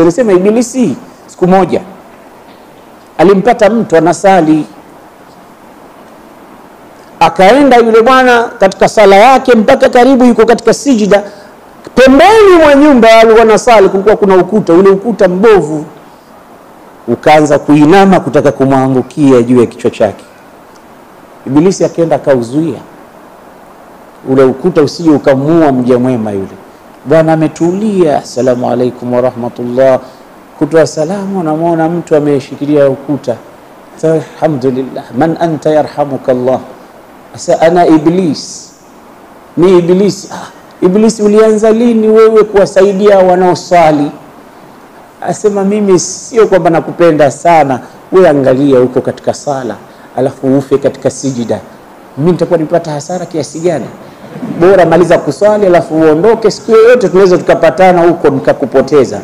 Anasema Ibilisi siku moja alimpata mtu anasali, akaenda yule bwana katika sala yake mpaka karibu yuko katika sijida. Pembeni mwa nyumba alikuwa anasali kulikuwa kuna ukuta, ule ukuta mbovu ukaanza kuinama kutaka kumwangukia juu ya kichwa chake. Ibilisi akaenda akauzuia ule ukuta usije ukamua mja mwema yule. Bwana ametulia, asalamu alaykum wa rahmatullah, kutoa salamu, namuona mtu ameshikilia ukuta. Alhamdulillah, man anta yarhamuka Allah. Asa ana Iblis, ni Ibilisi. Ibilisi, ulianza lini wewe kuwasaidia wanaoswali? Asema mimi sio kwamba nakupenda sana, wewe angalia huko katika sala alafu ufe katika sijida, mimi nitakuwa nipata hasara kiasi gani? Bora maliza kuswali alafu uondoke, siku yote tunaweza tukapatana huko nikakupoteza.